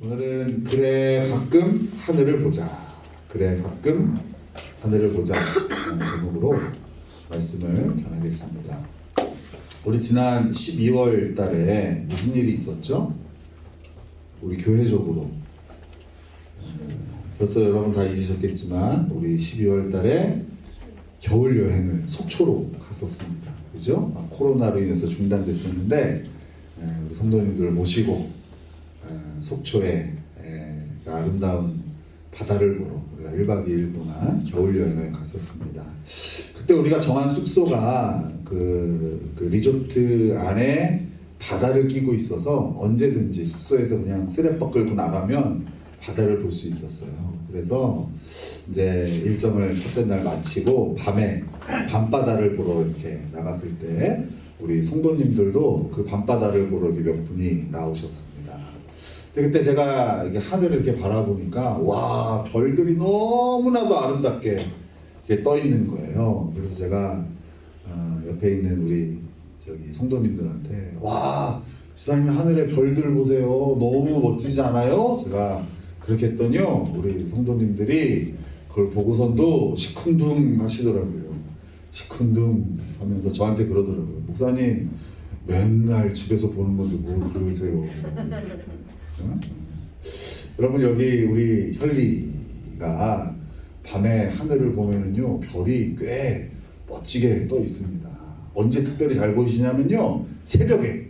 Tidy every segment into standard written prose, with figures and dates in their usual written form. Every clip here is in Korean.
오늘은 그래 가끔 하늘을 보자. 그래 가끔 하늘을 보자 라는 제목으로 말씀을 전하겠습니다. 우리 지난 12월 달에 무슨 일이 있었죠? 우리 교회적으로 벌써 여러분 다 잊으셨겠지만 우리 12월 달에 겨울 여행을 속초로 갔었습니다. 그죠? 코로나로 인해서 중단됐었는데 우리 성도님들 모시고 속초에 아름다운 바다를 보러 우리가 1박 2일 동안 겨울 여행을 갔었습니다. 그때 우리가 정한 숙소가 그 리조트 안에 바다를 끼고 있어서 언제든지 숙소에서 그냥 쓰레빠 끌고 나가면 바다를 볼 수 있었어요. 그래서 이제 일정을 첫째 날 마치고 밤에 밤바다를 보러 이렇게 나갔을 때 우리 성도님들도 그 밤바다를 보러 몇 분이 나오셨습니다. 근데 그때 제가 이렇게 하늘을 이렇게 바라보니까 와, 별들이 너무나도 아름답게 이렇게 떠 있는 거예요. 그래서 제가 옆에 있는 우리 성도님들한테 와, 지사님 하늘에 별들 보세요. 너무 멋지지 않아요? 제가 그렇게 했더니요, 우리 성도님들이 그걸 보고선도 시큰둥 하시더라고요. 시큰둥 하면서 저한테 그러더라고요. 목사님 맨날 집에서 보는 건데 뭘 그러세요? 응? 여러분, 여기 우리 현리가 밤에 하늘을 보면은요 별이 꽤 멋지게 떠 있습니다. 언제 특별히 잘 보이시냐면요, 새벽에,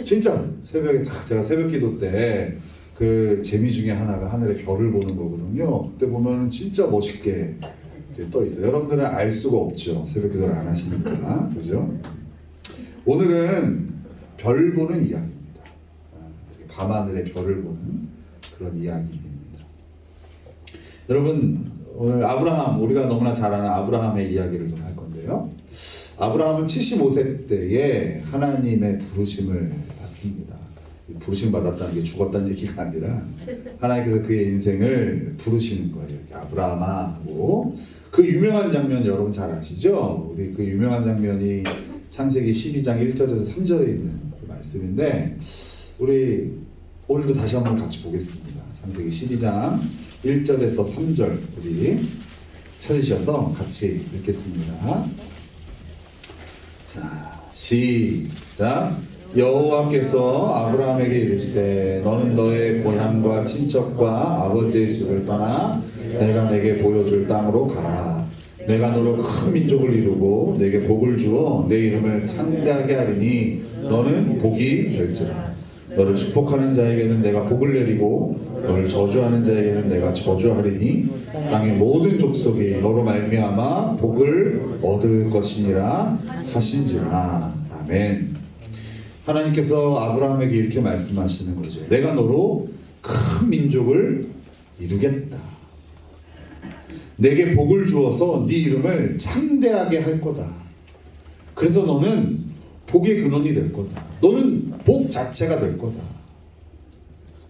진짜 새벽에 딱 제가 새벽 기도 때 그 재미 중에 하나가 하늘에 별을 보는 거거든요. 그때 보면은 진짜 멋있게 떠 있어요. 여러분들은 알 수가 없죠, 새벽 기도를 안 하시니까. 그죠? 오늘은 별 보는 이야기입니다. 밤하늘에 별을 보는 그런 이야기입니다. 여러분, 오늘 아브라함, 우리가 너무나 잘 아는 아브라함의 이야기를 좀 할 건데요. 아브라함은 75세 때에 하나님의 부르심을 받습니다. 부르심 받았다는 게 죽었다는 얘기가 아니라 하나님께서 그의 인생을 부르시는 거예요. 아브라함아 하고. 그 유명한 장면 여러분 잘 아시죠? 우리 그 유명한 장면이 창세기 12장 1절에서 3절에 있는 그 말씀인데, 우리 오늘도 다시 한번 같이 보겠습니다. 창세기 12장 1절에서 3절 우리 찾으셔서 같이 읽겠습니다. 자, 시작. 여호와께서 아브라함에게 이르시되 너는 너의 고향과 친척과 아버지의 집을 떠나 내가 내게 보여줄 땅으로 가라. 내가 너로 큰 민족을 이루고 내게 복을 주어 내 이름을 창대하게 하리니 너는 복이 될지라. 너를 축복하는 자에게는 내가 복을 내리고 너를 저주하는 자에게는 내가 저주하리니 땅의 모든 족속이 너로 말미암아 복을 얻을 것이니라 하신지라. 아멘. 하나님께서 아브라함에게 이렇게 말씀하시는 거죠. 내가 너로 큰 민족을 이루겠다. 내게 복을 주어서 네 이름을 창대하게 할 거다. 그래서 너는 복의 근원이 될 거다. 너는 복 자체가 될 거다.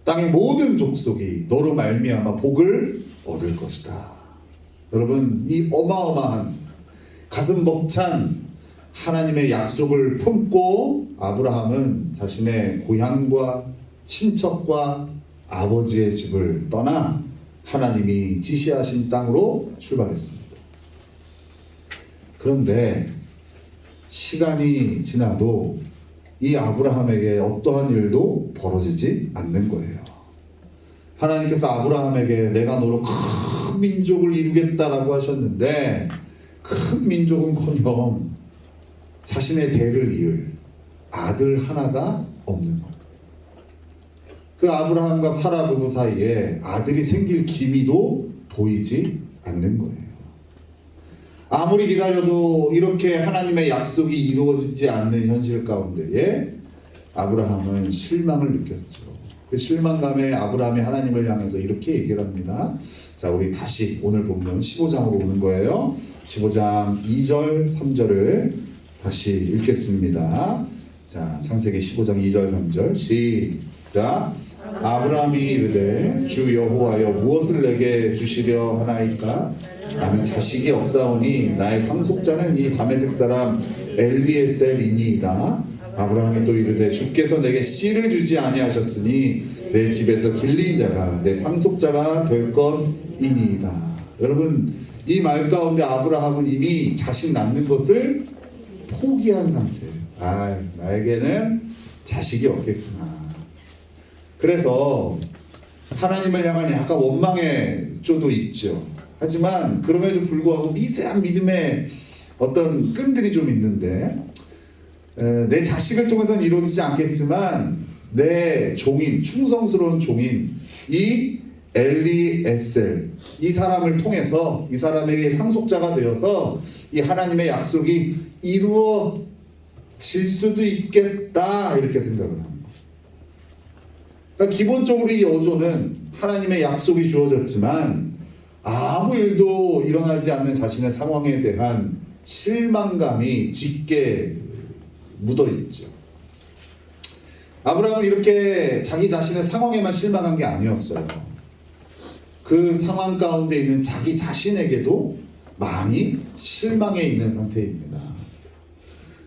땅의 모든 족속이 너로 말미암아 복을 얻을 것이다. 여러분, 이 어마어마한 가슴 벅찬 하나님의 약속을 품고 아브라함은 자신의 고향과 친척과 아버지의 집을 떠나 하나님이 지시하신 땅으로 출발했습니다. 그런데 시간이 지나도 이 아브라함에게 어떠한 일도 벌어지지 않는 거예요. 하나님께서 아브라함에게 내가 너로 큰 민족을 이루겠다라고 하셨는데, 큰 민족은커녕 자신의 대를 이을 아들 하나가 없는 거예요. 그 아브라함과 사라 부부 사이에 아들이 생길 기미도 보이지 않는 거예요. 아무리 기다려도 이렇게 하나님의 약속이 이루어지지 않는 현실 가운데에 아브라함은 실망을 느꼈죠. 그 실망감에 아브라함이 하나님을 향해서 이렇게 얘기를 합니다. 자, 우리 다시 오늘 본문 15장으로 오는 거예요. 15장 2절 3절을 다시 읽겠습니다. 자, 창세기 15장 2절 3절 시작. 아브라함이 이르되 주 여호와여 무엇을 내게 주시려 하나이까? 나는 자식이 없사오니 나의 상속자는 이 다메섹 사람 엘리에셀이니이다. 아브라함이 또 이르되 주께서 내게 씨를 주지 아니하셨으니 내 집에서 길린 자가 내 상속자가 될 것이니이다. 여러분, 이 말 가운데 아브라함은 이미 자식 낳는 것을 포기한 상태예요. 나에게는 자식이 없겠구나. 그래서 하나님을 향한 약간 원망의 조도 있죠. 하지만 그럼에도 불구하고 미세한 믿음의 어떤 끈들이 좀 있는데, 내 자식을 통해서는 이루어지지 않겠지만 내 종인, 충성스러운 종인 이 엘리에셀, 이 사람을 통해서 이 사람에게 상속자가 되어서 이 하나님의 약속이 이루어질 수도 있겠다, 이렇게 생각을 합니다. 그러니까 기본적으로 이 어조는 하나님의 약속이 주어졌지만 아무 일도 일어나지 않는 자신의 상황에 대한 실망감이 짙게 묻어있죠. 아브라함은 이렇게 자기 자신의 상황에만 실망한 게 아니었어요. 그 상황 가운데 있는 자기 자신에게도 많이 실망해 있는 상태입니다.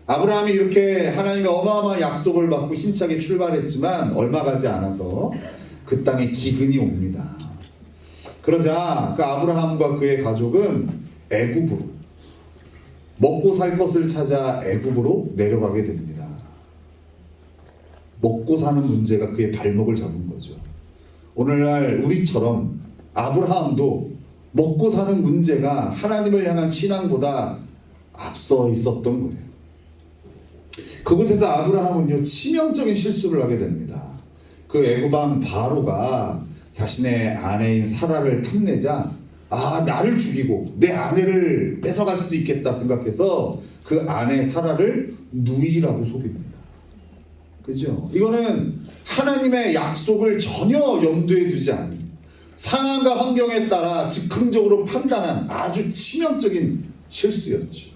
아브라함이 이렇게 하나님의 어마어마한 약속을 받고 힘차게 출발했지만 얼마 가지 않아서 그 땅에 기근이 옵니다. 그러자 그 아브라함과 그의 가족은 애굽으로, 먹고 살 것을 찾아 애굽으로 내려가게 됩니다. 먹고 사는 문제가 그의 발목을 잡은 거죠. 오늘날 우리처럼 아브라함도 먹고 사는 문제가 하나님을 향한 신앙보다 앞서 있었던 거예요. 그곳에서 아브라함은요, 치명적인 실수를 하게 됩니다. 그 애굽왕 바로가 자신의 아내인 사라를 탐내자 나를 죽이고 내 아내를 뺏어갈 수도 있겠다 생각해서 그 아내 사라를 누이라고 속입니다. 그죠? 이거는 하나님의 약속을 전혀 염두에 두지 않은, 상황과 환경에 따라 즉흥적으로 판단한 아주 치명적인 실수였죠.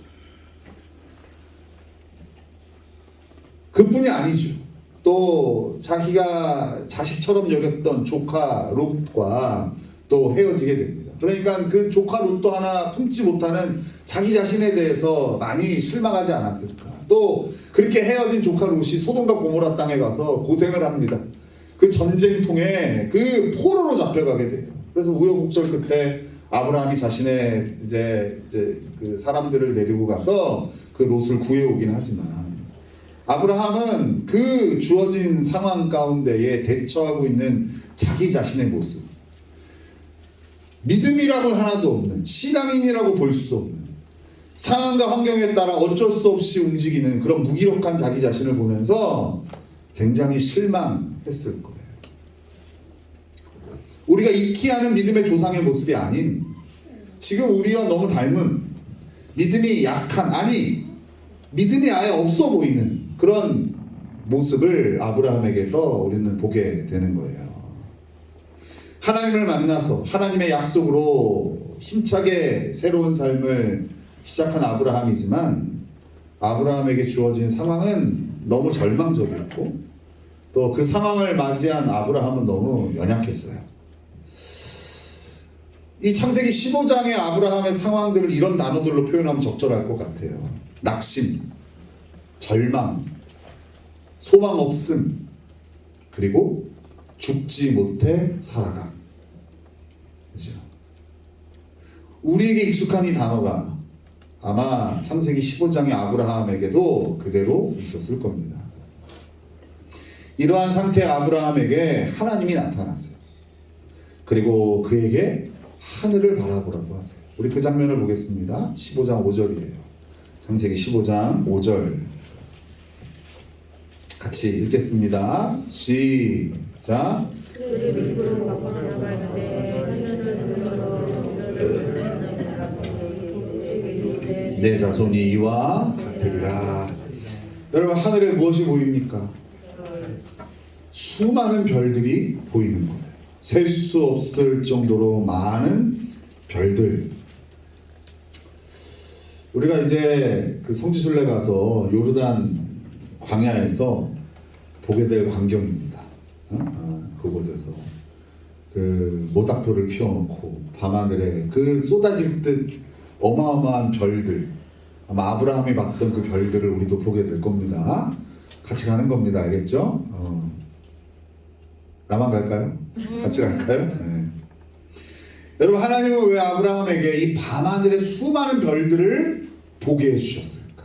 그뿐이 아니죠. 또 자기가 자식처럼 여겼던 조카 롯과 또 헤어지게 됩니다. 그러니까 그 조카 롯도 하나 품지 못하는 자기 자신에 대해서 많이 실망하지 않았을까. 또 그렇게 헤어진 조카 롯이 소돔과 고모라 땅에 가서 고생을 합니다. 그 전쟁통에 그 포로로 잡혀가게 돼요. 그래서 우여곡절 끝에 아브라함이 자신의 이제 그 사람들을 데리고 가서 그 롯을 구해오긴 하지만, 아브라함은 그 주어진 상황 가운데에 대처하고 있는 자기 자신의 모습, 믿음이라고 하나도 없는, 신앙인이라고 볼 수 없는, 상황과 환경에 따라 어쩔 수 없이 움직이는 그런 무기력한 자기 자신을 보면서 굉장히 실망했을 거예요. 우리가 익히 하는 믿음의 조상의 모습이 아닌, 지금 우리와 너무 닮은, 믿음이 약한, 믿음이 아예 없어 보이는 그런 모습을 아브라함에게서 우리는 보게 되는 거예요. 하나님을 만나서 하나님의 약속으로 힘차게 새로운 삶을 시작한 아브라함이지만, 아브라함에게 주어진 상황은 너무 절망적이었고, 또 그 상황을 맞이한 아브라함은 너무 연약했어요. 이 창세기 15장의 아브라함의 상황들을 이런 단어들로 표현하면 적절할 것 같아요. 낙심, 절망, 소망 없음, 그리고 죽지 못해 살아감. 그죠? 우리에게 익숙한 이 단어가 아마 창세기 15장의 아브라함에게도 그대로 있었을 겁니다. 이러한 상태의 아브라함에게 하나님이 나타났어요. 그리고 그에게 하늘을 바라보라고 하세요. 우리 그 장면을 보겠습니다. 15장 5절이에요. 창세기 15장 5절 같이 읽겠습니다. 시작. 내 자손이 이와 같으리라. 여러분, 하늘에 무엇이 보입니까? 수많은 별들이 보이는 거예요. 셀 수 없을 정도로 많은 별들. 우리가 이제 그 성지순례 가서 요르단 광야에서 보게 될 광경입니다. 그곳에서 그 모닥불을 피워놓고 밤하늘에 그 쏟아질 듯 어마어마한 별들, 아마 아브라함이 봤던 그 별들을 우리도 보게 될 겁니다. 같이 가는 겁니다. 알겠죠? 나만 갈까요? 같이 갈까요? 네. 여러분, 하나님은 왜 아브라함에게 이 밤하늘의 수많은 별들을 보게 해주셨을까?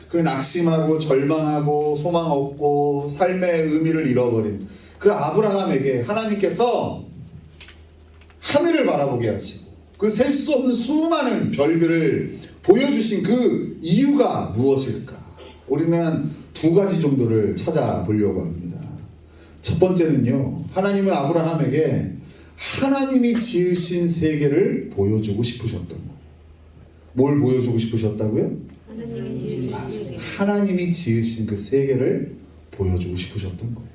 그 낙심하고 절망하고 소망 없고 삶의 의미를 잃어버린 그 아브라함에게 하나님께서 하늘을 바라보게 하시고 그 셀 수 없는 수많은 별들을 보여주신 그 이유가 무엇일까? 우리는 두 가지 정도를 찾아보려고 합니다. 첫 번째는요, 하나님은 아브라함에게 하나님이 지으신 세계를 보여주고 싶으셨던 거예요. 뭘 보여주고 싶으셨다고요? 하나님이 지으신 그 세계를 보여주고 싶으셨던 거예요.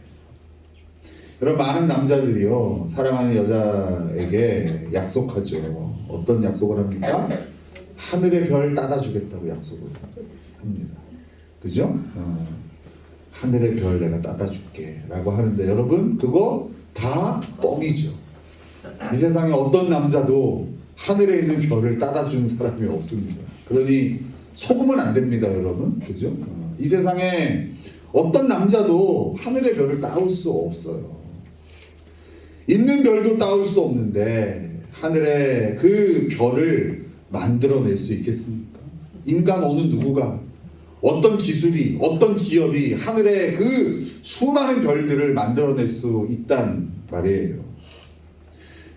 여러분, 많은 남자들이요, 사랑하는 여자에게 약속하죠. 어떤 약속을 합니까? 하늘의 별 따다 주겠다고 약속을 합니다. 그죠? 하늘의 별 내가 따다 줄게 라고 하는데, 여러분, 그거 다 뻥이죠. 이 세상에 어떤 남자도 하늘에 있는 별을 따다 준 사람이 없습니다. 그러니 속으면 안 됩니다, 여러분. 그죠? 이 세상에 어떤 남자도 하늘의 별을 따올 수 없어요. 있는 별도 따올 수 없는데 하늘에 그 별을 만들어낼 수 있겠습니까? 인간 어느 누구가, 어떤 기술이, 어떤 기업이 하늘에 그 수많은 별들을 만들어낼 수 있단 말이에요.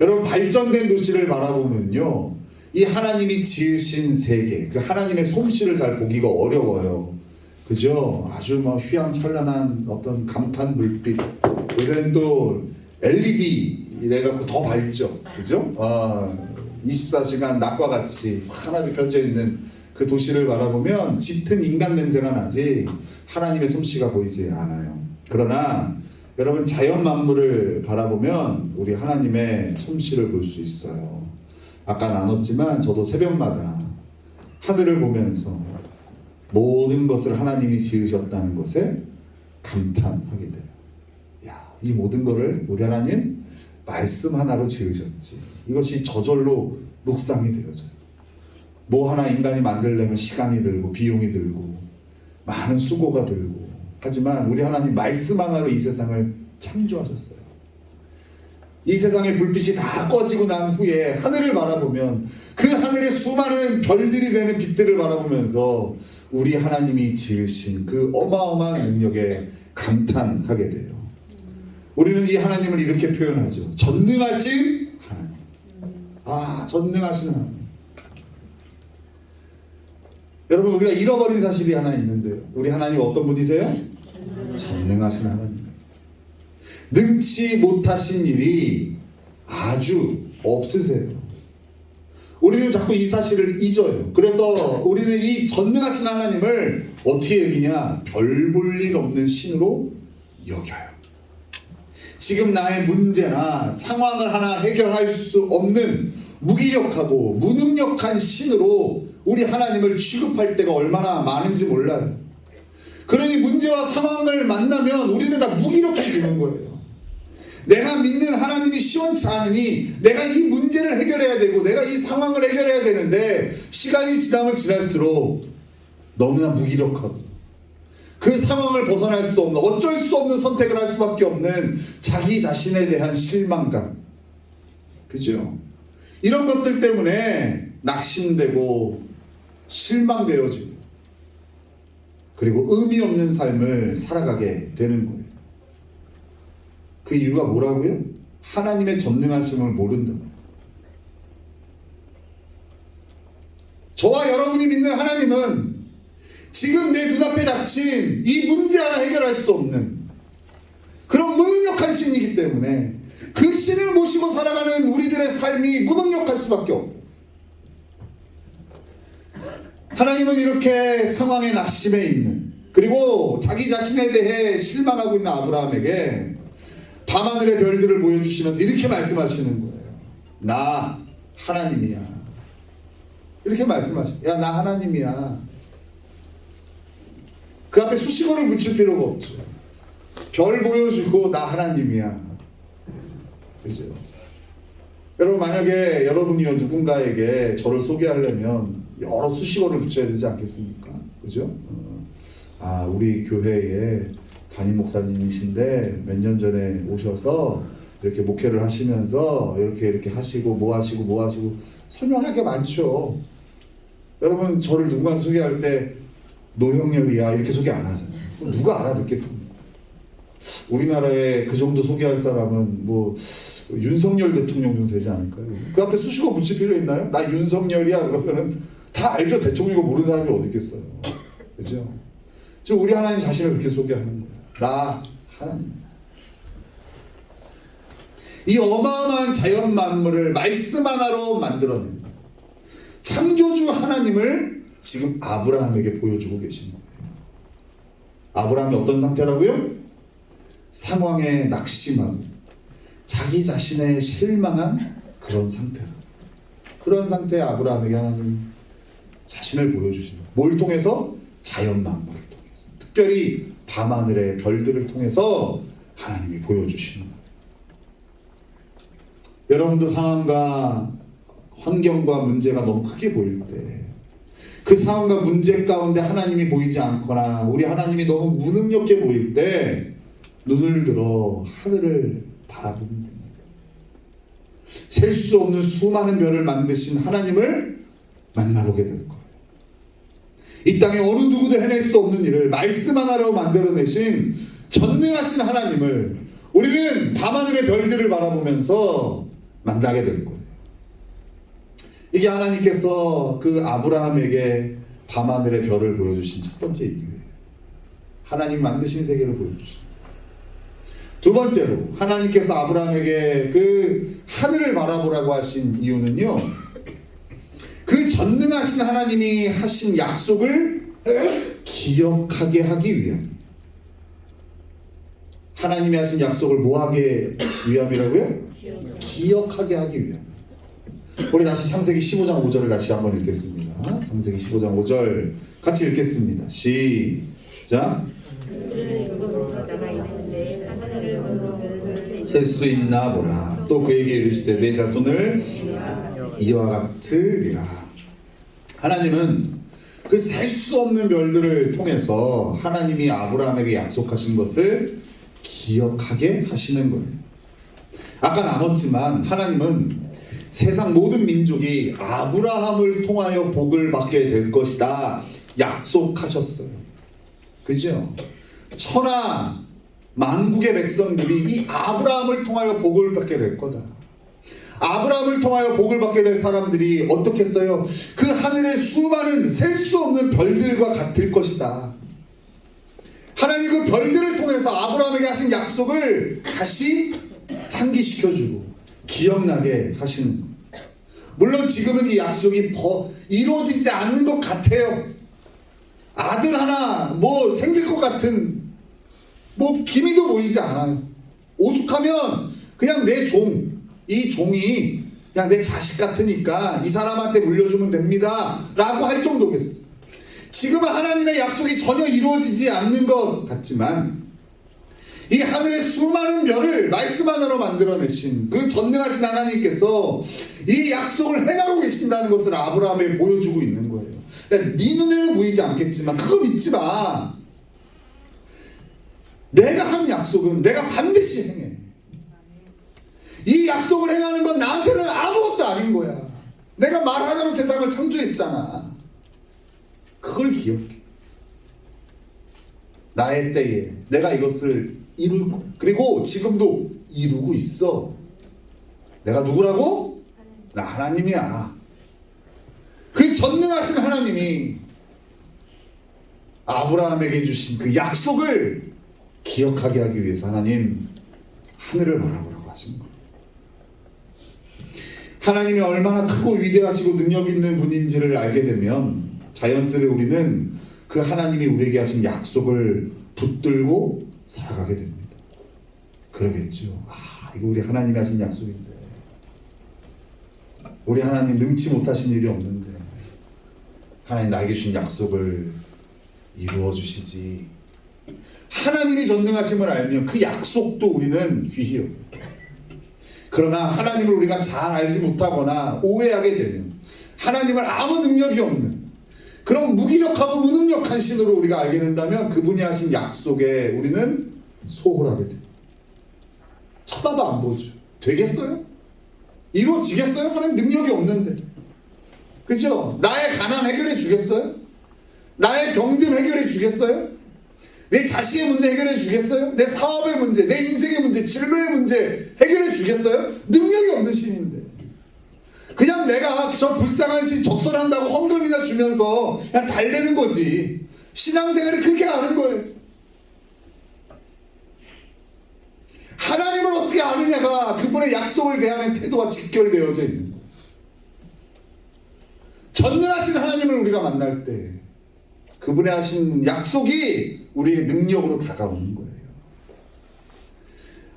여러분, 발전된 도시를 바라보면요, 이 하나님이 지으신 세계, 그 하나님의 솜씨를 잘 보기가 어려워요. 그죠? 아주 뭐 휘황찬란한 어떤 간판 불빛, 요새는 또 LED 이래갖고 더 밝죠. 그죠? 24시간 낮과 같이 환하게 펴져 있는 그 도시를 바라보면 짙은 인간 냄새가 나지 하나님의 솜씨가 보이지 않아요. 그러나 여러분, 자연 만물을 바라보면 우리 하나님의 솜씨를 볼 수 있어요. 아까 나눴지만 저도 새벽마다 하늘을 보면서 모든 것을 하나님이 지으셨다는 것에 감탄하게 돼요. 야, 이 모든 것을 우리 하나님 말씀 하나로 지으셨지. 이것이 저절로 묵상이 되어져요. 뭐 하나 인간이 만들려면 시간이 들고 비용이 들고 많은 수고가 들고, 하지만 우리 하나님 말씀 하나로 이 세상을 창조하셨어요. 이 세상의 불빛이 다 꺼지고 난 후에 하늘을 바라보면 그 하늘의 수많은 별들이 되는 빛들을 바라보면서 우리 하나님이 지으신 그 어마어마한 능력에 감탄하게 돼요. 우리는 이 하나님을 이렇게 표현하죠. 전능하신 하나님. 전능하신 하나님. 여러분, 우리가 잃어버린 사실이 하나 있는데요. 우리 하나님 어떤 분이세요? 전능하신 하나님. 능치 못하신 일이 아주 없으세요. 우리는 자꾸 이 사실을 잊어요. 그래서 우리는 이 전능하신 하나님을 어떻게 여기냐? 별 볼 일 없는 신으로 여겨요. 지금 나의 문제나 상황을 하나 해결할 수 없는 무기력하고 무능력한 신으로 우리 하나님을 취급할 때가 얼마나 많은지 몰라요. 그러니 문제와 상황을 만나면 우리는 다 무기력해지는 거예요. 내가 믿는 하나님이 시원치 않으니 내가 이 문제를 해결해야 되고 내가 이 상황을 해결해야 되는데 시간이 지나면 지날수록 너무나 무기력하고 그 상황을 벗어날 수 없는, 어쩔 수 없는 선택을 할 수밖에 없는 자기 자신에 대한 실망감, 그죠? 이런 것들 때문에 낙심되고 실망되어지고 그리고 의미 없는 삶을 살아가게 되는 거예요. 그 이유가 뭐라고요? 하나님의 전능하심을 모른다고. 저와 여러분이 믿는 하나님은 지금 내 눈앞에 닥친 이 문제 하나 해결할 수 없는 그런 무능력한 신이기 때문에 그 신을 모시고 살아가는 우리들의 삶이 무능력할 수밖에 없고, 하나님은 이렇게 상황에 낙심해 있는, 그리고 자기 자신에 대해 실망하고 있는 아브라함에게 밤하늘의 별들을 보여주시면서 이렇게 말씀하시는 거예요. 나 하나님이야. 이렇게 말씀하시죠. 야, 나 하나님이야. 그 앞에 수식어를 붙일 필요가 없죠. 별 보여주고 나 하나님이야. 그죠? 여러분, 만약에 여러분이요 누군가에게 저를 소개하려면 여러 수식어를 붙여야 되지 않겠습니까? 그죠? 우리 교회에 담임 목사님이신데 몇 년 전에 오셔서 이렇게 목회를 하시면서 이렇게 하시고 뭐 하시고 설명할 게 많죠. 여러분 저를 누군가 소개할 때 노형렬이야 이렇게 소개 안 하잖아요. 누가 알아듣겠습니까? 우리나라에 그 정도 소개할 사람은 뭐 윤석열 대통령 정도 되지 않을까요? 그 앞에 수식어 붙일 필요 있나요? 나 윤석열이야 그러면은 다 알죠. 대통령이고 모르는 사람이 어디 있겠어요. 그죠? 지금 우리 하나님 자신을 그렇게 소개하는 거예요. 나 하나님. 이 어마어마한 자연 만물을 말씀 하나로 만들어낸 창조주 하나님을 지금 아브라함에게 보여주고 계신 거예요. 아브라함이 어떤 상태라고요? 상황에 낙심하고 자기 자신에 실망한 그런 상태라. 그런 상태의 아브라함에게 하나님 자신을 보여주신 거예요. 뭘 통해서? 자연 만물을 통해서. 특별히 밤하늘의 별들을 통해서 하나님이 보여주시는 거예요. 여러분도 상황과 환경과 문제가 너무 크게 보일 때, 그 상황과 문제 가운데 하나님이 보이지 않거나 우리 하나님이 너무 무능력해 보일 때 눈을 들어 하늘을 바라보면 됩니다. 셀 수 없는 수많은 별을 만드신 하나님을 만나보게 될 거예요. 이 땅에 어느 누구도 해낼 수 없는 일을 말씀 하나로 만들어내신 전능하신 하나님을 우리는 밤하늘의 별들을 바라보면서 만나게 될 거예요. 이게 하나님께서 그 아브라함에게 밤하늘의 별을 보여주신 첫 번째 이유예요. 하나님 만드신 세계를 보여주신. 두 번째로 하나님께서 아브라함에게 그 하늘을 바라보라고 하신 이유는요, 그 전능하신 하나님이 하신 약속을 기억하게 하기 위함. 하나님이 하신 약속을 뭐하게 위함이라고요? 기억하게 하기 위함. 우리 다시 창세기 15장 5절을 다시 한번 읽겠습니다. 창세기 15장 5절 같이 읽겠습니다. 시작. 셀 수 있나 보라. 또 그에게 이르시되 내 자손을 이와 같으리라. 하나님은 그 셀 수 없는 별들을 통해서 하나님이 아브라함에게 약속하신 것을 기억하게 하시는 거예요. 아까 나눴지만 하나님은 세상 모든 민족이 아브라함을 통하여 복을 받게 될 것이다 약속하셨어요. 그죠? 천하 만국의 백성들이 이 아브라함을 통하여 복을 받게 될 거다. 아브라함을 통하여 복을 받게 될 사람들이 어떻게 했어요? 그 하늘의 수많은 셀 수 없는 별들과 같을 것이다. 하나님 그 별들을 통해서 아브라함에게 하신 약속을 다시 상기시켜주고 기억나게 하시는 거예요. 물론 지금은 이 약속이 이루어지지 않는 것 같아요. 아들 하나 뭐 생길 것 같은 뭐 기미도 보이지 않아요. 오죽하면 그냥 내 종, 이 종이 그냥 내 자식 같으니까 이 사람한테 물려주면 됩니다 라고 할 정도겠어요. 지금은 하나님의 약속이 전혀 이루어지지 않는 것 같지만 이 하늘의 수많은 별을 말씀 하나로 만들어내신 그 전능하신 하나님께서 이 약속을 행하고 계신다는 것을 아브라함에 보여주고 있는 거예요. 그러니까 네 눈에는 보이지 않겠지만 그거 믿지 마. 내가 한 약속은 내가 반드시 행해. 이 약속을 행하는 건 나한테는 아무것도 아닌 거야. 내가 말하자로 세상을 창조했잖아. 그걸 기억해. 나의 때에 내가 이것을 이루고 그리고 지금도 이루고 있어. 내가 누구라고? 나 하나님이야. 그 전능하신 하나님이 아브라함에게 주신 그 약속을 기억하게 하기 위해서 하나님 하늘을 바라보라고 하신 거예요. 하나님이 얼마나 크고 위대하시고 능력 있는 분인지를 알게 되면 자연스레 우리는 그 하나님이 우리에게 하신 약속을 붙들고 살아가게 됩니다. 그러겠죠. 이거 우리 하나님이 하신 약속인데 우리 하나님 능치 못하신 일이 없는데 하나님 나에게 주신 약속을 이루어 주시지. 하나님이 전능하심을 알면 그 약속도 우리는 귀히 여겨요. 그러나 하나님을 우리가 잘 알지 못하거나 오해하게 되면 하나님을 아무 능력이 없는 그런 무기력하고 무능력한 신으로 우리가 알게 된다면 그분이 하신 약속에 우리는 소홀하게 돼요. 쳐다도 안 보죠. 되겠어요? 이루어지겠어요? 하나님 능력이 없는데. 그죠? 나의 가난 해결해 주겠어요? 나의 병듦 해결해 주겠어요? 내 자식의 문제 해결해 주겠어요? 내 사업의 문제, 내 인생의 문제, 진로의 문제 해결해 주겠어요? 능력이 없는 신인데. 그냥 내가 저 불쌍한 신 적설한다고 헌금이나 주면서 그냥 달래는 거지. 신앙생활이 그렇게 가는 거예요. 하나님을 어떻게 아느냐가 그분의 약속을 대하는 태도와 직결되어져 있는 거예요. 전능하신 하나님을 우리가 만날 때 그분의 하신 약속이 우리의 능력으로 다가오는 거예요.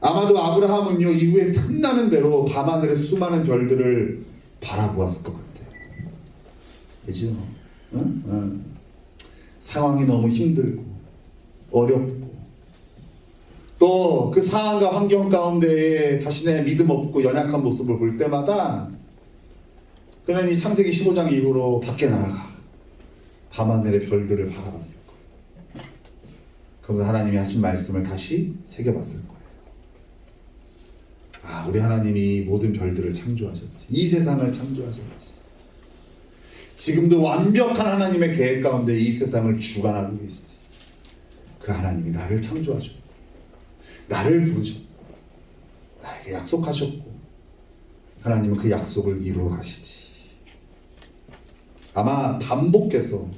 아마도 아브라함은요, 이후에 틈나는 대로 밤하늘의 수많은 별들을 바라보았을 것 같아요. 그죠? 상황이 너무 힘들고 어렵고 또 그 상황과 환경 가운데에 자신의 믿음 없고 연약한 모습을 볼 때마다 그는 이 창세기 15장 이후로 밖에 나가 밤하늘의 별들을 바라봤을 거예요. 그러면서 하나님이 하신 말씀을 다시 새겨봤을 거예요. 아, 우리 하나님이 모든 별들을 창조하셨지. 이 세상을 창조하셨지. 지금도 완벽한 하나님의 계획 가운데 이 세상을 주관하고 계시지. 그 하나님이 나를 창조하셨고 나를 부르셨고 나에게 약속하셨고 하나님은 그 약속을 이루어 가시지. 아마 반복해서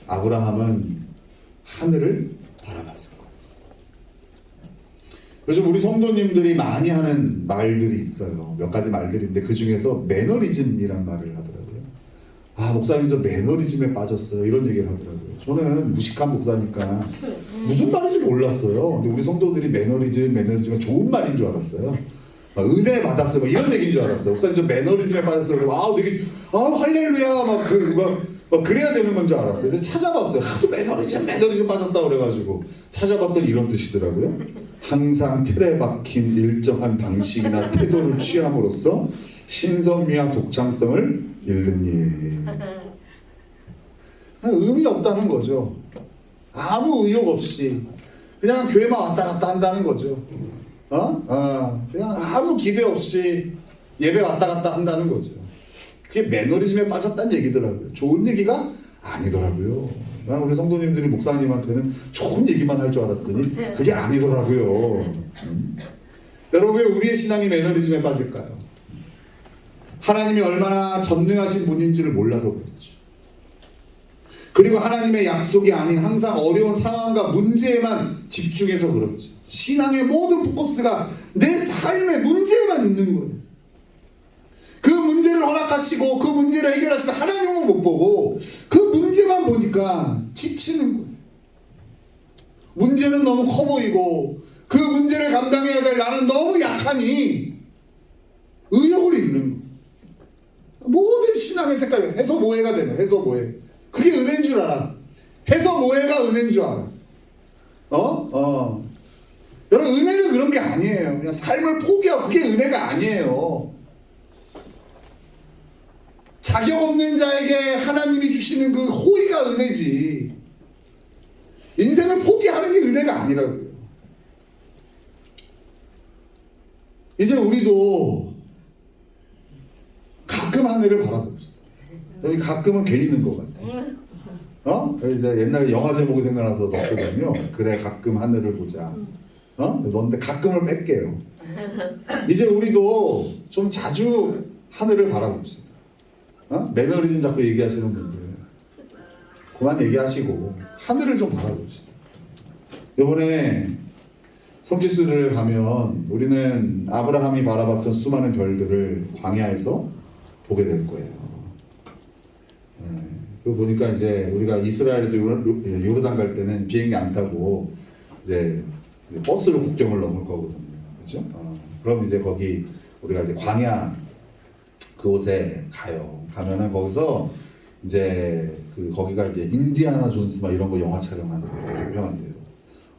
아브라함은 하늘을 바라봤을 거예요. 요즘 우리 성도님들이 많이 하는 말들이 있어요. 몇 가지 말들인데 그 중에서 매너리즘이란 말을 하더라고요. 아, 목사님 저 매너리즘에 빠졌어요. 이런 얘기를 하더라고요. 저는 무식한 목사니까 무슨 말인지 몰랐어요. 근데 우리 성도들이 매너리즘은 좋은 말인 줄 알았어요. 은혜 받았어요. 막 이런 얘기인 줄 알았어요. 목사님 저 매너리즘에 빠졌어요. 그러면 할렐루야 막 그래야 되는 건 줄 알았어요. 그래서 찾아봤어요. 하도 매너리즘 빠졌다 그래가지고 찾아봤더니 이런 뜻이더라고요. 항상 틀에 박힌 일정한 방식이나 태도를 취함으로써 신선미와 독창성을 잃는 일. 의미 없다는 거죠. 아무 의욕 없이 그냥 교회만 왔다 갔다 한다는 거죠. 그냥 아무 기대 없이 예배 왔다 갔다 한다는 거죠. 그게 매너리즘에 빠졌다는 얘기더라고요. 좋은 얘기가 아니더라고요. 난 우리 성도님들이 목사님한테는 좋은 얘기만 할 줄 알았더니 그게 아니더라고요. 여러분, 왜 우리의 신앙이 매너리즘에 빠질까요? 하나님이 얼마나 전능하신 분인지를 몰라서 그렇죠. 그리고 하나님의 약속이 아닌 항상 어려운 상황과 문제에만 집중해서 그렇지. 신앙의 모든 포커스가 내 삶의 문제에만 있는 거예요. 그 문제를 허락하시고 그 문제를 해결하시는 하나님은 못 보고 그 문제만 보니까 지치는 거예요. 문제는 너무 커 보이고 그 문제를 감당해야 될 나는 너무 약하니 의욕을 잃는 거예요. 모든 신앙의 색깔이 해서 뭐해가 되는 해서 뭐해. 그게 은혜인 줄 알아. 해서 뭐해가 은혜인 줄 알아. 여러분, 은혜는 그런 게 아니에요. 그냥 삶을 포기하고 그게 은혜가 아니에요. 자격 없는 자에게 하나님이 주시는 그 호의가 은혜지. 인생을 포기하는 게 은혜가 아니라고요. 이제 우리도 가끔 하늘을 바라봅시다. 여기 가끔은 괜히 있는 것 같아. 이제 옛날에 영화 제목이 생각나서 넣었거든요. 그래, 가끔 하늘을 보자. 넣었는데 가끔을 뺄게요. 이제 우리도 좀 자주 하늘을 바라봅시다. 매너리즘 자꾸 얘기하시는 분들 그만 얘기하시고 하늘을 좀 바라봅시다. 이번에 성지순례를 가면 우리는 아브라함이 바라봤던 수많은 별들을 광야에서 보게 될 거예요. 그거 보니까 이제 우리가 이스라엘에서 요르단 갈 때는 비행기 안 타고 이제 버스로 국경을 넘을 거거든요. 그렇죠? 그럼 이제 거기 우리가 이제 광야 그곳에 가면은 거기서 이제 거기가 이제 인디아나 존스 막 이런 거 영화 촬영하는 유명한데요.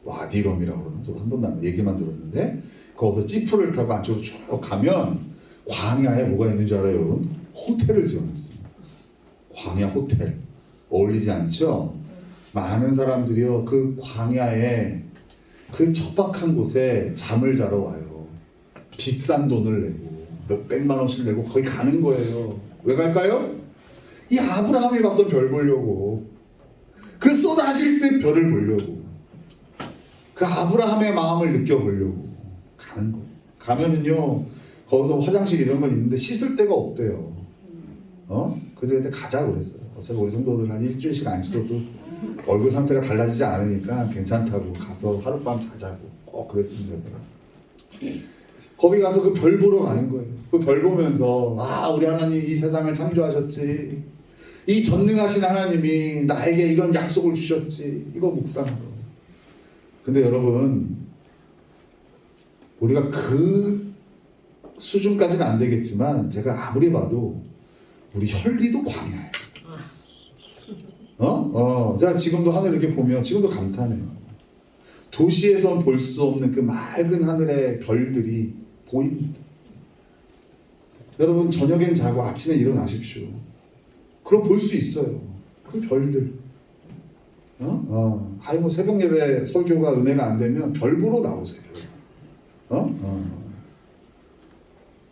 와디럼이라고 그러나 저도 한 번도 얘기만 들었는데 거기서 지프를 타고 안쪽으로 쭉 가면 광야에 뭐가 있는 줄 알아요, 여러분? 호텔을 지어놨습니다. 광야 호텔. 어울리지 않죠? 많은 사람들이요 그 광야에 그 척박한 곳에 잠을 자러 와요. 비싼 돈을 내고 몇 백만 원씩 내고 거기 가는 거예요. 왜 갈까요? 이 아브라함이 봤던 별 보려고, 그 쏟아질 때 별을 보려고, 그 아브라함의 마음을 느껴보려고 가는 거예요. 가면은요 거기서 화장실 이런 건 있는데 씻을 데가 없대요. 그래서 그때 가자고 그랬어요. 어차피 우리 성도들 한 일주일씩 안 씻어도 얼굴 상태가 달라지지 않으니까 괜찮다고 가서 하룻밤 자자고 꼭 그랬습니다. 거기 가서 그 별 보러 가는 거예요. 그 별 보면서 아 우리 하나님 이 세상을 창조하셨지, 이 전능하신 하나님이 나에게 이런 약속을 주셨지, 이거 묵상하러. 근데 여러분 우리가 그 수준까지는 안 되겠지만 제가 아무리 봐도 우리 혈리도 광야예요. 제가 지금도 하늘 이렇게 보면 지금도 감탄해요. 도시에선 볼 수 없는 그 맑은 하늘의 별들이 보입니다. 여러분 저녁엔 자고 아침에 일어나십시오. 그럼 볼 수 있어요. 그 별들. 아니 뭐 새벽 예배 설교가 은혜가 안 되면 별 보러 나오세요.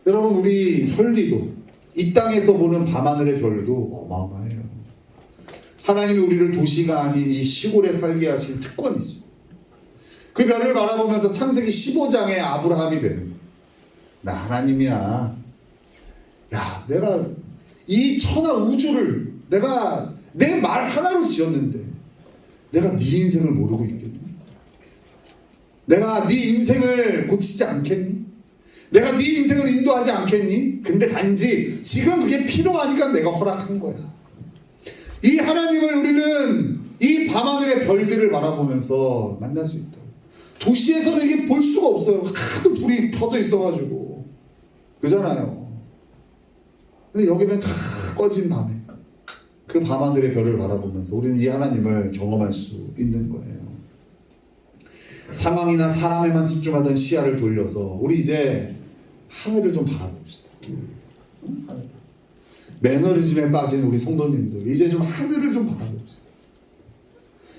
여러분 우리 혈리도 이 땅에서 보는 밤하늘의 별도 어마어마해요. 하나님이 우리를 도시가 아닌 이 시골에 살게 하신 특권이죠. 그 별을 바라보면서 창세기 15장의 아브라함이 되는 거예요. 나 하나님이야. 야 내가 이 천하 우주를 내가 내 말 하나로 지었는데 내가 네 인생을 모르고 있겠니? 내가 네 인생을 고치지 않겠니? 내가 네 인생을 인도하지 않겠니? 근데 단지 지금 그게 필요하니까 내가 허락한 거야. 이 하나님을 우리는 이 밤하늘의 별들을 바라보면서 만날 수 있다. 도시에서는 이게 볼 수가 없어요. 하도 불이 켜져 있어가지고. 그잖아요. 근데 여기는 다 꺼진 밤에 그 밤하늘의 별을 바라보면서 우리는 이 하나님을 경험할 수 있는 거예요. 상황이나 사람에만 집중하던 시야를 돌려서 우리 이제 하늘을 좀 바라봅시다. 하늘. 매너리즘에 빠진 우리 성도님들 이제 좀 하늘을 좀 바라봅시다.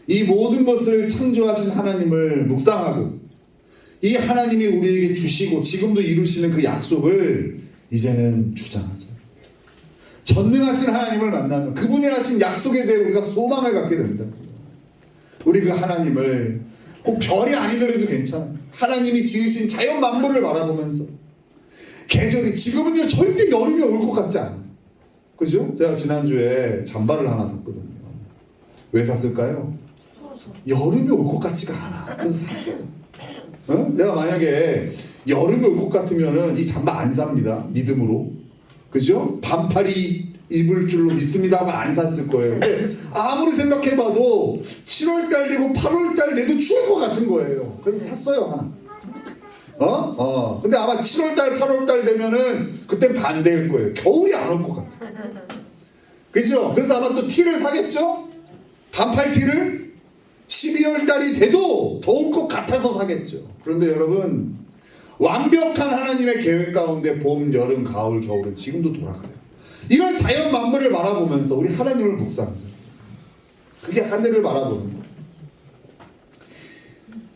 이 모든 것을 창조하신 하나님을 묵상하고 이 하나님이 우리에게 주시고 지금도 이루시는 그 약속을 이제는 주장하자. 전능하신 하나님을 만나면 그분이 하신 약속에 대해 우리가 소망을 갖게 됩니다. 우리 그 하나님을 꼭 별이 아니더라도 괜찮아요. 하나님이 지으신 자연 만물을 바라보면서 계절이 지금은요 절대 여름이 올 것 같지 않아요. 그죠? 제가 지난주에 잠바를 하나 샀거든요. 왜 샀을까요? 여름이 올 것 같지가 않아. 그래서 샀어요. 내가 만약에 여름이 올 것 같으면은 이 잠바 안 삽니다. 믿음으로. 그죠? 반팔이 입을 줄로 믿습니다 하고 안 샀을 거예요. 근데 아무리 생각해봐도 7월달 되고 8월달 돼도 추울 것 같은 거예요. 그래서 샀어요 하나. 근데 아마 7월달 8월달 되면은 그땐 반대일 거예요. 겨울이 안 올 것 같아. 그죠? 그래서 아마 또 티를 사겠죠? 반팔 티를 12월달이 돼도 더울 것 같아서 사겠죠. 그런데 여러분 완벽한 하나님의 계획 가운데 봄, 여름, 가을, 겨울은 지금도 돌아가요. 이런 자연 만물을 바라보면서 우리 하나님을 묵상하자. 그게 하늘을 바라보는 거예요.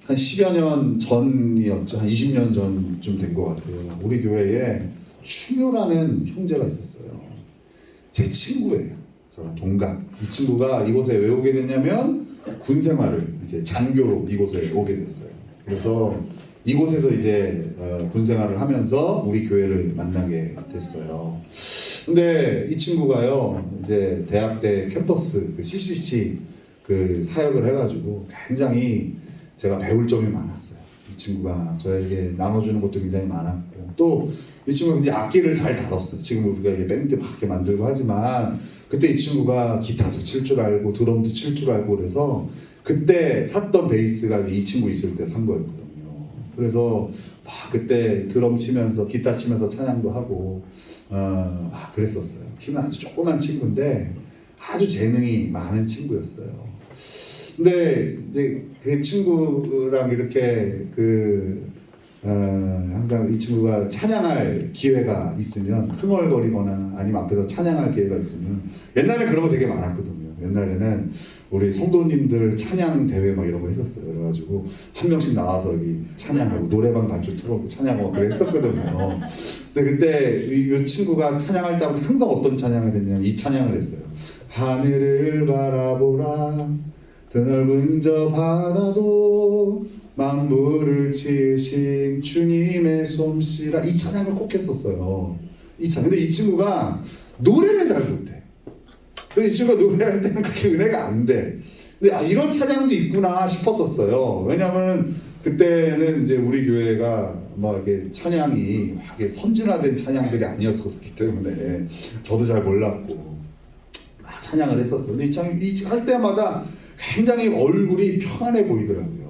한 10여 년 전이었죠. 한 20년 전쯤 된 것 같아요. 우리 교회에 충효라는 형제가 있었어요. 제 친구예요. 저랑 동갑. 이 친구가 이곳에 왜 오게 됐냐면 군 생활을 이제 장교로 이곳에 오게 됐어요. 그래서 이곳에서 이제 군 생활을 하면서 우리 교회를 만나게 됐어요. 근데 이 친구가요, 이제 대학 때 캠퍼스 그 CCC 그 사역을 해가지고 굉장히 제가 배울 점이 많았어요. 이 친구가 저에게 나눠주는 것도 굉장히 많았고, 또 이 친구가 이제 악기를 잘 다뤘어요. 지금 우리가 이게 밴드 막 이렇게 만들고 하지만 그때 이 친구가 기타도 칠 줄 알고 드럼도 칠 줄 알고 그래서 그때 샀던 베이스가 이 친구 있을 때 산 거였거든요. 그래서 막 그때 드럼 치면서 기타 치면서 찬양도 하고 막 그랬었어요. 키는 아주 조그만 친구인데 아주 재능이 많은 친구였어요. 근데 이제 그 친구랑 이렇게 항상 이 친구가 찬양할 기회가 있으면 흥얼거리거나 아니면 앞에서 찬양할 기회가 있으면 옛날에 그런 거 되게 많았거든요. 옛날에는 우리 성도님들 찬양 대회 막 이런 거 했었어요. 그래가지고 한 명씩 나와서 여기 찬양하고 노래방 반주 틀어놓고 찬양하고 그래 했었거든요. 근데 그때 이 친구가 찬양할 때마다 항상 어떤 찬양을 했냐면 이 찬양을 했어요. 하늘을 바라보라 드넓은 저 바다도 만물을 지으신 주님의 솜씨라. 이 찬양을 꼭 했었어요. 이 찬양. 근데 이 친구가 노래는 잘 못해. 근데 이 친구가 노래할 때는 그렇게 은혜가 안 돼. 근데 이런 찬양도 있구나 싶었었어요. 왜냐면은 그때는 이제 우리 교회가 뭐 이렇게 찬양이 이렇게 선진화된 찬양들이 아니었었기 때문에 저도 잘 몰랐고 찬양을 했었어요. 근데 이 찬양 할 때마다 굉장히 얼굴이 평안해 보이더라고요.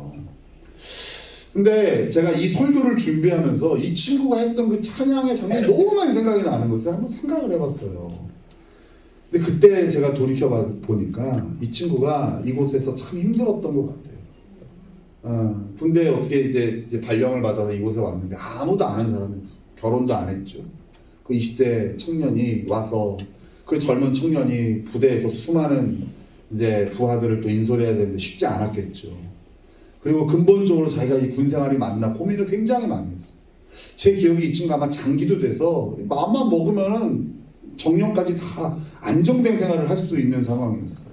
근데 제가 이 설교를 준비하면서 이 친구가 했던 그 찬양의 장면이 너무 많이 생각이 나는 것을 한번 생각을 해봤어요. 근데 그때 제가 돌이켜 보니까 이 친구가 이곳에서 참 힘들었던 것 같아요. 군대에 어떻게 이제 발령을 받아서 이곳에 왔는데 아무도 아는 사람이 없어요. 결혼도 안 했죠. 그 20대 청년이 와서 그 젊은 청년이 부대에서 수많은 이제 부하들을 또 인솔해야 되는데 쉽지 않았겠죠. 그리고 근본적으로 자기가 이 군 생활이 맞나 고민을 굉장히 많이 했어요. 제 기억에 이 친구가 아마 장기도 돼서 마음만 먹으면은 정년까지 다 안정된 생활을 할 수 있는 상황이었어요.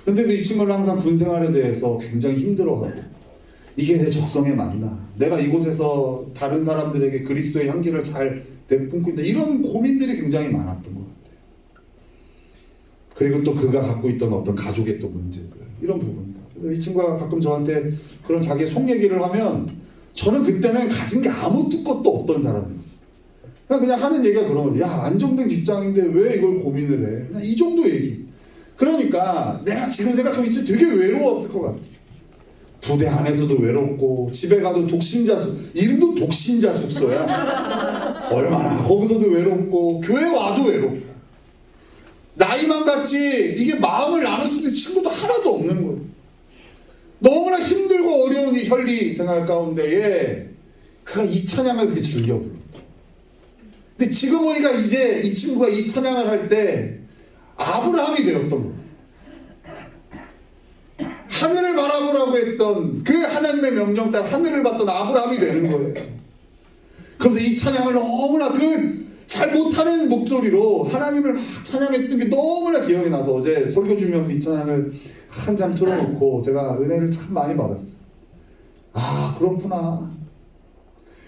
근데도 이 친구는 항상 군 생활에 대해서 굉장히 힘들어하고 이게 내 적성에 맞나? 내가 이곳에서 다른 사람들에게 그리스도의 향기를 잘 내뿜고 있다. 이런 고민들이 굉장히 많았던 것 같아요. 그리고 또 그가 갖고 있던 어떤 가족의 또 문제들 이런 부분들. 그래서 이 친구가 가끔 저한테 그런 자기의 속 얘기를 하면 저는 그때는 가진 게 아무것도 없던 사람이었어요. 그냥 하는 얘기가 그런 거예요. 야, 안정된 직장인데 왜 이걸 고민을 해? 그냥 이 정도 얘기. 그러니까 내가 지금 생각하면 되게 외로웠을 것 같아. 부대 안에서도 외롭고 집에 가도 이름도 독신자 숙소야. 얼마나 거기서도 외롭고 교회 와도 외롭고 나이만 같이 이게 마음을 나눌 수 있는 친구도 하나도 없는 거예요. 너무나 힘들고 어려운 이 혈리 생활 가운데에 그가 이 찬양을 그렇게 즐겨 불러. 근데 지금 보니까 이제 이 친구가 이 찬양을 할 때 아브라함이 되었던 거예요. 하늘을 바라보라고 했던 그 하나님의 명령 따라 하늘을 봤던 아브라함이 되는 거예요. 그래서 이 찬양을 너무나 잘 못하는 목소리로 하나님을 막 찬양했던 게 너무나 기억이 나서 어제 설교 준비하면서 이 찬양을 한참 틀어놓고 제가 은혜를 참 많이 받았어요. 아, 그렇구나.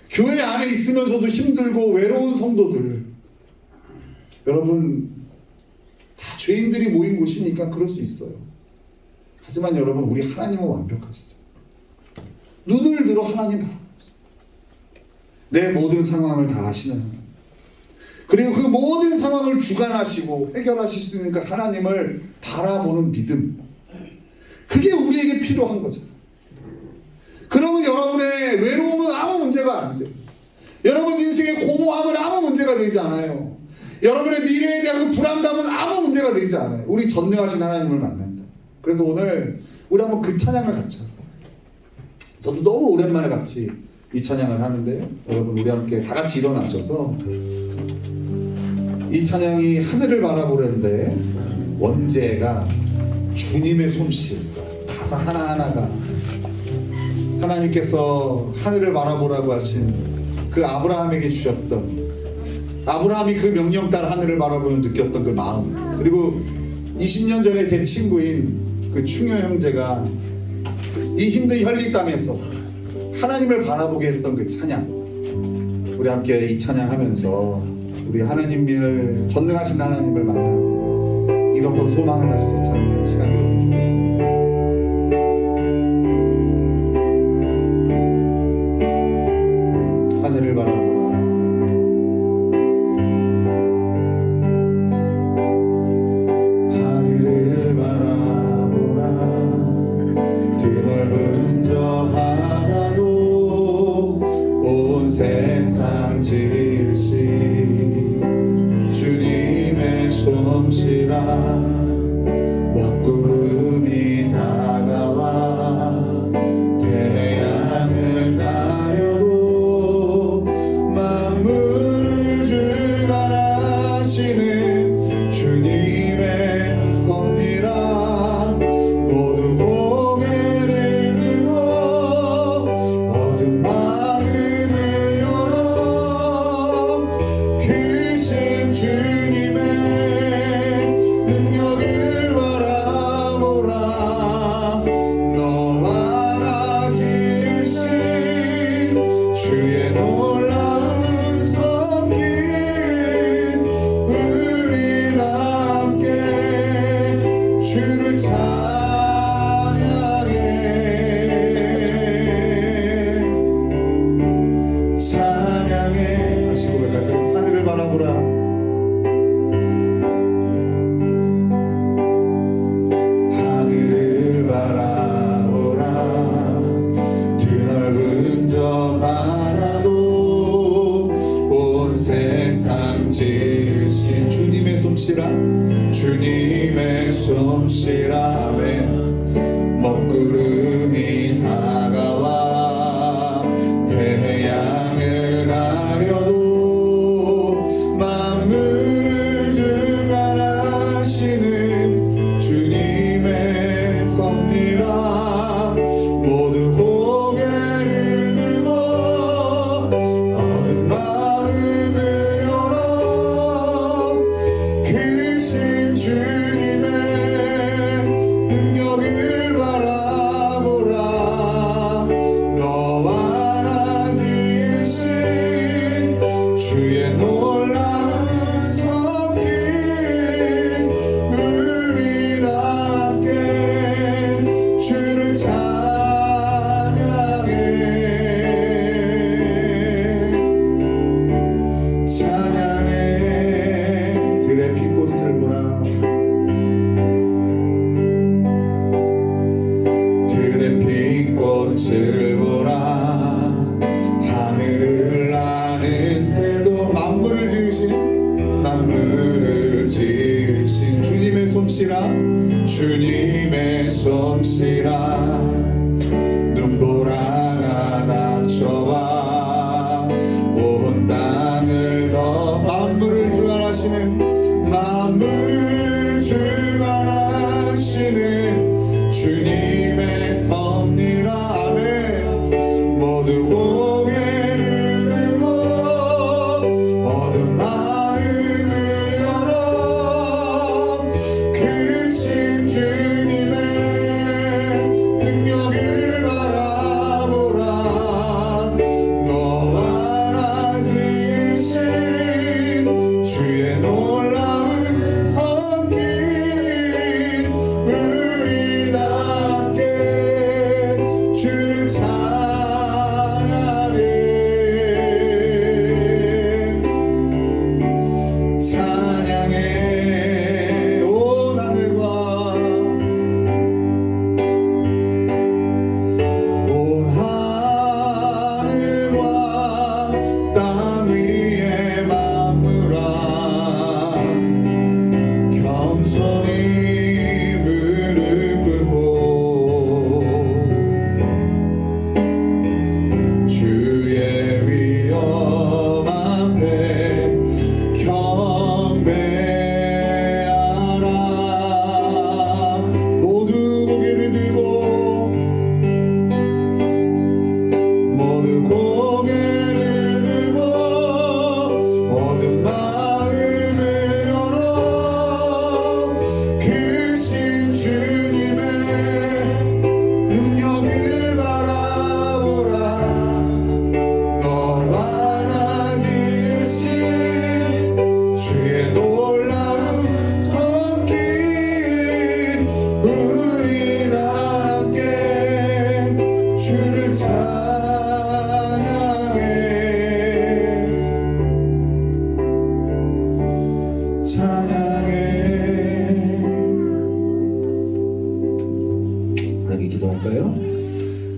교회 안에 있으면서도 힘들고 외로운 성도들, 여러분 다 죄인들이 모인 곳이니까 그럴 수 있어요. 하지만 여러분 우리 하나님은 완벽하시죠. 눈을 들어 하나님 바라보세요. 내 모든 상황을 다 아시는 하나님. 그리고 그 모든 상황을 주관하시고 해결하실 수 있는 그 하나님을 바라보는 믿음, 그게 우리에게 필요한 거죠. 그러면 여러분의 외로움은 아무 문제가 안 돼요. 여러분 인생의 공허함은 아무 문제가 되지 않아요. 여러분의 미래에 대한 그 불안감은 아무 문제가 되지 않아요. 우리 전능하신 하나님을 만난다. 그래서 오늘 우리 한번 그 찬양을 같이 하죠. 저도 너무 오랜만에 같이 이 찬양을 하는데요. 여러분 우리 함께 다 같이 일어나셔서 이 찬양이 하늘을 바라보는데 원제가 주님의 솜씨, 가사 하나하나가 하나님께서 하늘을 바라보라고 하신 그 아브라함에게 주셨던, 아브라함이 그 명령 따라 하늘을 바라보며 느꼈던 그 마음, 그리고 20년 전에 제 친구인 그 충효 형제가 이 힘든 혈리 땅에서 하나님을 바라보게 했던 그 찬양, 우리 함께 이 찬양하면서 우리 하나님을 전능하신 하나님을 만나고 이런 소망을 다시 되찾는 시간 되었으면 좋겠습니다. 하늘을 바라보라. 하늘을 바라보라. 드넓은 저 바다로 온 세상 지으신 주님의 솜씨라. 먹구름이 다가와 태양을 가려도 만물을 주관하시는 주님의 섭리라. 주님의 능력을 바라보라. 너와 나 지으신 주의 놀라운 손길 우리 함께 주를 찬양해. 찬양해. 다시 고백할까요? 하늘을 바라보라. 하늘을 바라보라. 드넓은 저 바다도 온 세상 지으신 주님의 솜씨라. 주님의 솜씨라매 먹구름이 다가와 태양을 가려도 만물을 주관하시는 주님의 섭리라. 모두 고개를 들고 어두운 마음을 열어 크신 주님의 능력을 바라보라. 너와 나 지으신 주의 놀라운 손길 우리 함께 주를 찬양해. 찬양해. 들의 핀꽃을 보라. 들의 핀꽃을 보라. 하늘을 나는 새도 만물을 지으신 주님의 솜씨라. 주님의 솜씨라. 눈보라가 닥쳐와 온 땅을 더 만물을 주관하시는 주님의 섭리라매 모두 고개를 들고 어두운 마음을 열어 크신 주님의 능력을 바라보라. 너와 나 지으신 주의 놀라운 손길 우리 함께 주를 찬양해. 찬양해. 온 하늘과 땅 위에 만물아 겸손히 무릎 꿇고 주의 위엄 앞에 경배하라. 모두 고개를 들고 모두 고개를 들고 어두운 마음을 열어 크신 주님의 능력을 바라보라. 너와 나 지으신 주의 놀라운 손길 우리 함께 주를 찬양해. 찬양해. 하나님 기도할까요?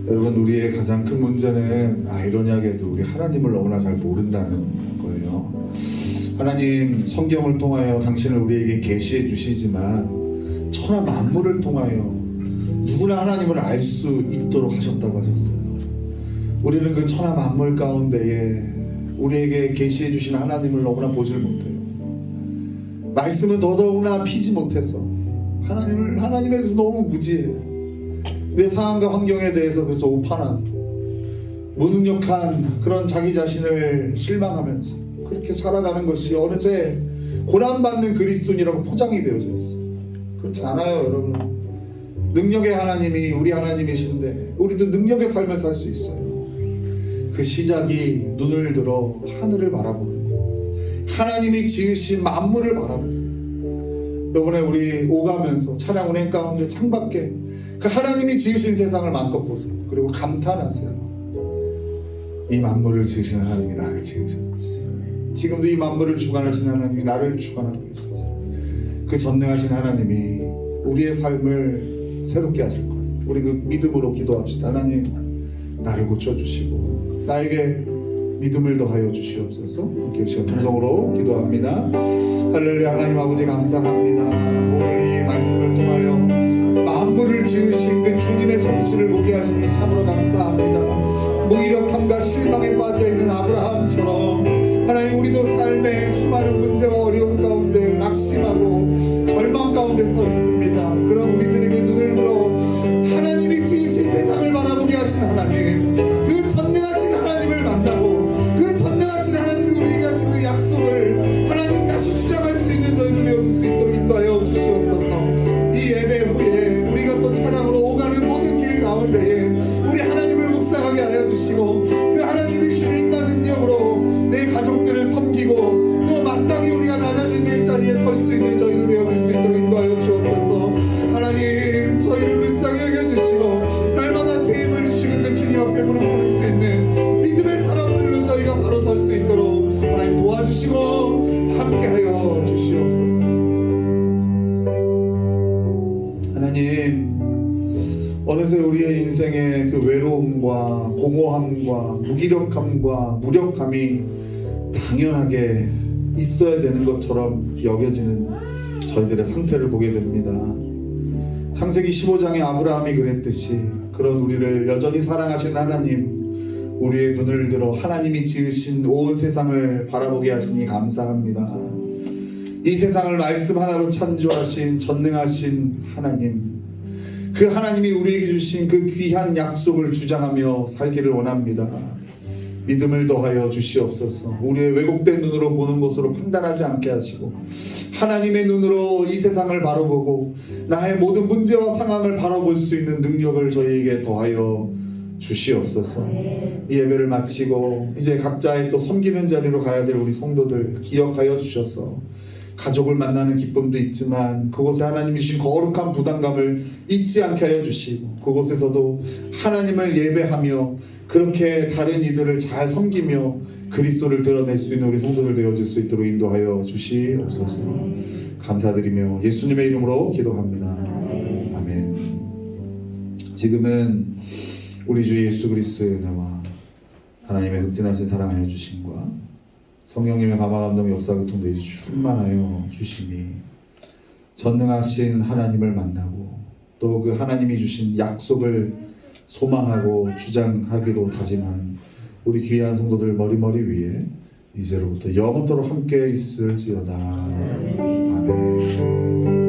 여러분, 우리의 가장 큰 문제는 아이러니하게도 우리 하나님을 너무나 잘 모른다는 거예요. 하나님 성경을 통하여 당신을 우리에게 계시해 주시지만 천하 만물을 통하여 누구나 하나님을 알 수 있도록 하셨다고 하셨어요. 우리는 그 천하 만물 가운데에 우리에게 계시해 주신 하나님을 너무나 보질 못해요. 말씀은 더더욱나 피지 못해서 하나님에 대해서 너무 무지해요. 내 상황과 환경에 대해서 그래서 오판한 무능력한 그런 자기 자신을 실망하면서 그렇게 살아가는 것이 어느새 고난받는 그리스도인이라고 포장이 되어져 있어. 그렇지 않아요, 여러분. 능력의 하나님이 우리 하나님이신데 우리도 능력의 삶을 살 수 있어요. 그 시작이 눈을 들어 하늘을 바라보는, 하나님이 지으신 만물을 바라보세요. 이번에 우리 오가면서 차량 운행 가운데 창밖에 그 하나님이 지으신 세상을 마음껏 보세요. 그리고 감탄하세요. 이 만물을 지으신 하나님이 나를 지으셨지. 지금도 이 만물을 주관하신 하나님이 나를 주관하고 계시지. 그 전능하신 하나님이 우리의 삶을 새롭게 하실 거예요. 우리 그 믿음으로 기도합시다. 하나님, 나를 고쳐주시고 나에게 믿음을 더하여 주시옵소서. 함께 음성으로 기도합니다. 할렐루야. 하나님 아버지 감사합니다. 오늘 이 말씀을 통하여 만물을 지으신 그 주님의 솜씨를 보게 하시니 참으로 감사합니다. 무기력함과 실망에 빠져있는 아브라함처럼 하나님, 우리도 삶의 수많은 문제와 어려움 가운데 낙심하고 절망 가운데 서 있습니다. 그런 우리들에게 눈을 들어 하나님이 지으신 세상을 바라보게 하신 하나님, 그 전능하신 하나님을 만나고 그 전능하신 하나님이 우리에게 하신 그 약속을 하나님 다시 주장할 수 있는 저희들 되어줄 수 있도록 인도하여 주시옵소서. 이 예배 후에 우리가 또 차량으로 오가는 모든 길 가운데에 우리 하나님을 묵상하게 하여 주시고 그 하나님이 주신 인간 능력으로 내 가족들을 섬기고 또 마땅히 우리가 나 자신의 일자리에 설 수 있는 저희들 되어줄 수 있도록 인도하여 주옵소서. 하나님, 저희를 불쌍히 여겨주시고 날마다 세임을 주시는 그 주님 앞에 무릎 꿇을 수 있는 믿음의 사람들로 저희가 바로 설 수 있도록 하나님 도와주시고 함께하여 주시옵소서. 하나님, 어느새 우리의 인생의 그 외로움과 공허함과 무기력함과 무력함이 당연하게 있어야 되는 것처럼 여겨지는 저희들의 상태를 보게 됩니다. 창세기 15장에 아브라함이 그랬듯이 그런 우리를 여전히 사랑하신 하나님, 우리의 눈을 들어 하나님이 지으신 온 세상을 바라보게 하시니 감사합니다. 이 세상을 말씀 하나로 창조하신 전능하신 하나님, 그 하나님이 우리에게 주신 그 귀한 약속을 주장하며 살기를 원합니다. 믿음을 더하여 주시옵소서. 우리의 왜곡된 눈으로 보는 것으로 판단하지 않게 하시고 하나님의 눈으로 이 세상을 바라보고 나의 모든 문제와 상황을 바라볼 수 있는 능력을 저희에게 더하여 주시옵소서. 이 예배를 마치고 이제 각자의 또 섬기는 자리로 가야 될 우리 성도들 기억하여 주셔서 가족을 만나는 기쁨도 있지만 그곳에 하나님이 주신 거룩한 부담감을 잊지 않게 하여 주시고 그곳에서도 하나님을 예배하며 그렇게 다른 이들을 잘 섬기며 그리스도를 드러낼 수 있는 우리 성도들 되어질 수 있도록 인도하여 주시옵소서. 감사드리며 예수님의 이름으로 기도합니다. 아멘. 지금은 우리 주 예수 그리스도의 은혜와 하나님의 극진하신 사랑하여 주심과 성령님의 감화감동 역사교통 내지 충만하여 주심이 전능하신 하나님을 만나고 또 그 하나님이 주신 약속을 소망하고 주장하기로 다짐하는 우리 귀한 성도들 머리머리 위에 이제로부터 영원토록 함께 있을지어다. 아멘.